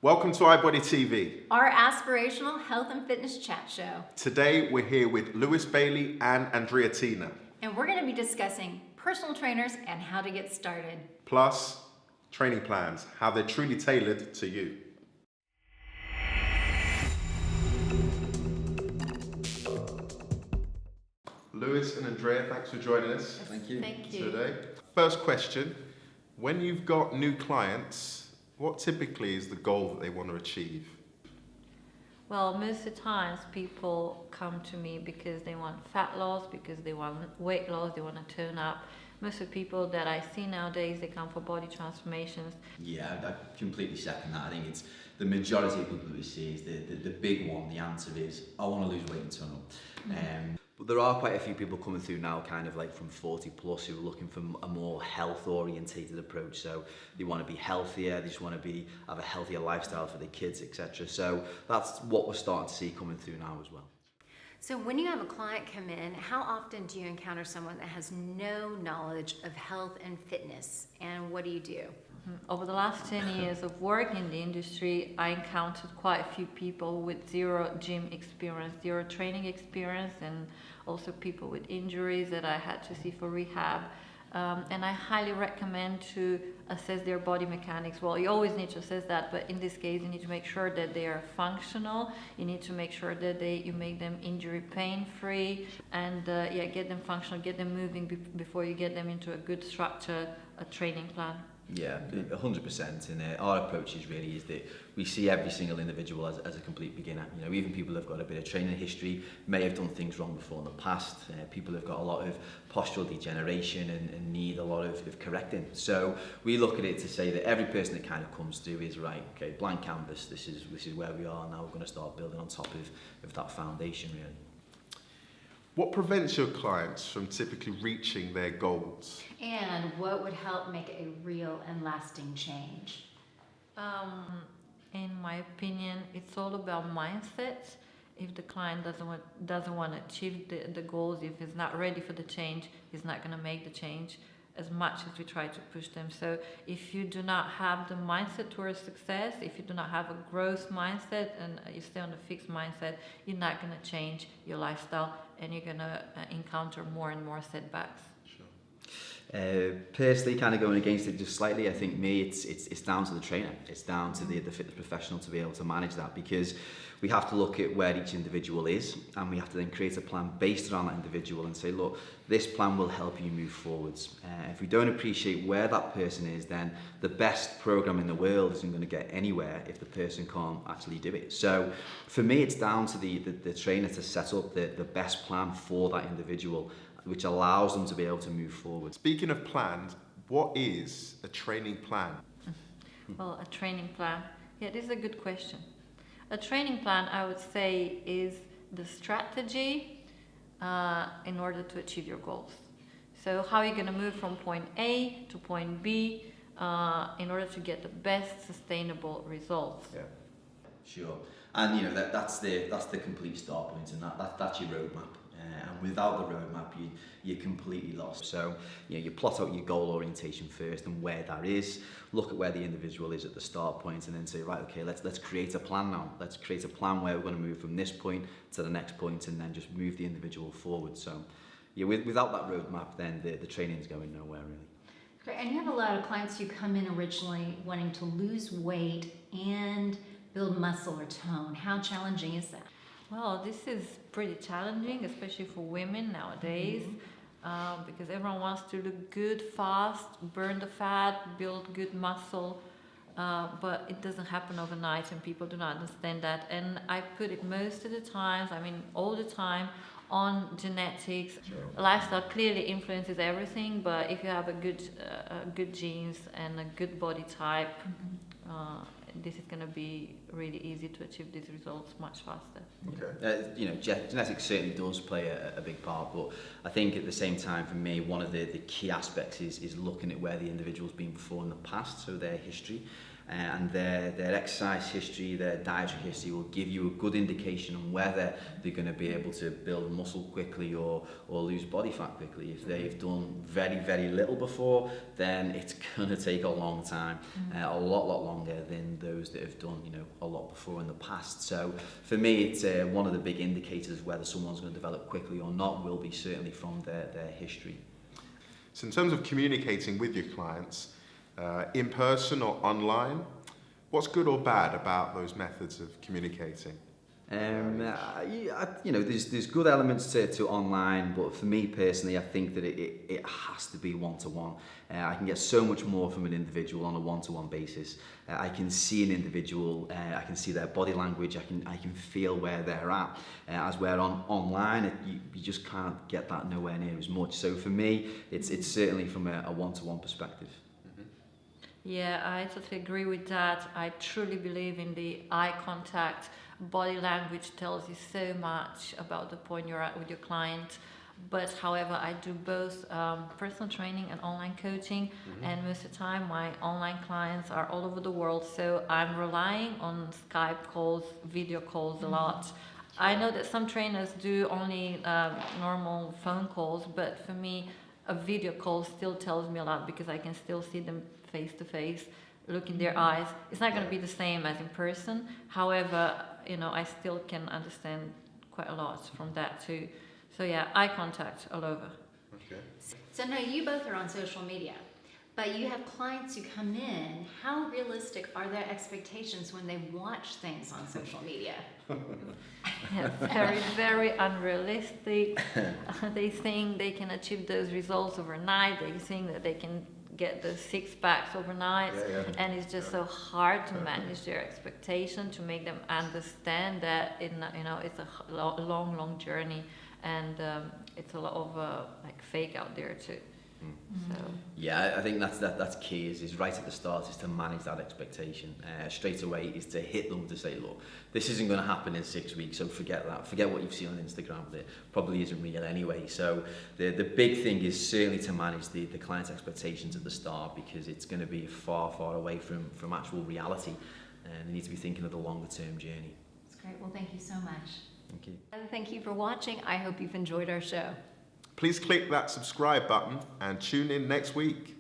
Welcome to iBodyTV. Our aspirational health and fitness chat show. Today we're here with Lewis Bailey and Andrea. And we're going to be discussing personal trainers and how to get started. Plus, training plans, how they're truly tailored to you. Lewis and Andrea, thanks for joining us. Thank you. Thank you. Today. First question, when you've got new clients, what typically is the goal that they want to achieve? Well, most of the times people come to me because they want fat loss, because they want weight loss, they want to tone up. Most of the people that I see nowadays, they come for body transformations. Yeah, I completely second that. I think it's the majority of people that we see is the big one. The answer is, I want to lose weight and tone up. But there are quite a few people coming through now, kind of like from 40 plus, who are looking for a more health orientated approach. So they want to be healthier, they just want to have a healthier lifestyle for their kids, etc. So that's what we're starting to see coming through now as well. So when you have a client come in, how often do you encounter someone that has no knowledge of health and fitness? And what do you do? Over the last 10 years of work in the industry, I encountered quite a few people with zero gym experience, zero training experience, and also people with injuries that I had to see for rehab. And I highly recommend to assess their body mechanics. Well, you always need to assess that, but in this case, you need to make sure that they are functional. You need to make sure that you make them injury pain-free, and get them functional, get them moving before you get them into a good structure, a training plan. Yeah, 100%. And our approach is that we see every single individual as a complete beginner. You know, even people who've got a bit of training history may have done things wrong before in the past. People who've got a lot of postural degeneration and need a lot of correcting. So we look at it to say that every person that kind of comes through is right. Okay, blank canvas. This is where we are now. We're going to start building on top of that foundation, really. What prevents your clients from typically reaching their goals? And what would help make a real and lasting change? In my opinion, it's all about mindset. If the client doesn't want to achieve the goals, if he's not ready for the change, he's not going to make the change as much as we try to push them. So if you do not have the mindset towards success, if you do not have a growth mindset and you stay on a fixed mindset, you're not going to change your lifestyle and you're going to encounter more and more setbacks. Personally, kind of going against it just slightly, I think it's down to the trainer. It's down to the fitness professional to be able to manage that, because we have to look at where each individual is, and we have to then create a plan based around that individual and say, look, this plan will help you move forwards. If we don't appreciate where that person is, then the best program in the world isn't going to get anywhere if the person can't actually do it. So for me, it's down to the trainer to set up the best plan for that individual, which allows them to be able to move forward. Speaking of plans, what is a training plan? Well, a training plan, this is a good question. A training plan, I would say, is the strategy in order to achieve your goals. So how are you going to move from point A to point B in order to get the best sustainable results? Yeah, sure. And that's the complete start point, and that's your roadmap. And without the roadmap, you're completely lost. So you plot out your goal orientation first and where that is. Look at where the individual is at the start point, and then say, right, okay, let's create a plan now. Let's create a plan where we're going to move from this point to the next point, and then just move the individual forward. So without that roadmap, then the training's going nowhere, really. Great. And you have a lot of clients who come in originally wanting to lose weight and build muscle or tone. How challenging is that? Well, this is pretty challenging, especially for women nowadays, because everyone wants to look good, fast, burn the fat, build good muscle, but it doesn't happen overnight, and people do not understand that. And I put it most of the times, all the time, on genetics. Sure. Lifestyle clearly influences everything, but if you have a good genes and a good body type, this is going to be really easy to achieve these results much faster. Okay. Genetics certainly does play a big part, but I think at the same time, for me, one of the key aspects is looking at where the individual's been before in the past, so their history, and their exercise history, their dietary history will give you a good indication on whether they're going to be able to build muscle quickly or lose body fat quickly. If they've done very, very little before, then it's going to take a long time, a lot longer than those that have done, you know, a lot before in the past. So for me, it's one of the big indicators of whether someone's going to develop quickly or not will be certainly from their history. So in terms of communicating with your clients, in person or online, what's good or bad about those methods of communicating? You know, there's good elements to online, but for me personally, I think that it has to be one-to-one. I can get so much more from an individual on a one-to-one basis. I can see an individual, I can see their body language, I can feel where they're at. As we're online, you just can't get that nowhere near as much. So for me, it's certainly from a one-to-one perspective. Yeah, I totally agree with that. I truly believe in the eye contact. Body language tells you so much about the point you're at with your client. But however, I do both personal training and online coaching, and most of the time my online clients are all over the world, so I'm relying on Skype calls, video calls a lot. I know that some trainers do only normal phone calls, but for me a video call still tells me a lot because I can still see them face to face, look in their eyes. It's not going to be the same as in person. However, you know, I still can understand quite a lot from that too. So yeah, eye contact all over. Okay. So now you both are on social media, but you have clients who come in. How realistic are their expectations when they watch things on social media? Yeah, very, very unrealistic. They think they can achieve those results overnight. They think that they can get the 6 packs overnight, and it's just so hard to manage their expectation, to make them understand that it's a long journey, and it's a lot of like fake out there too. So yeah, I think that's key. Is right at the start is to manage that expectation straight away. Is to hit them to say, look, this isn't going to happen in 6 weeks, so forget that. Forget what you've seen on Instagram. That probably isn't real anyway. So the big thing is certainly to manage the client's expectations at the start, because it's going to be far away from actual reality, and they need to be thinking of the longer term journey. That's great. Well, thank you so much. Thank you. And thank you for watching. I hope you've enjoyed our show. Please click that subscribe button and tune in next week.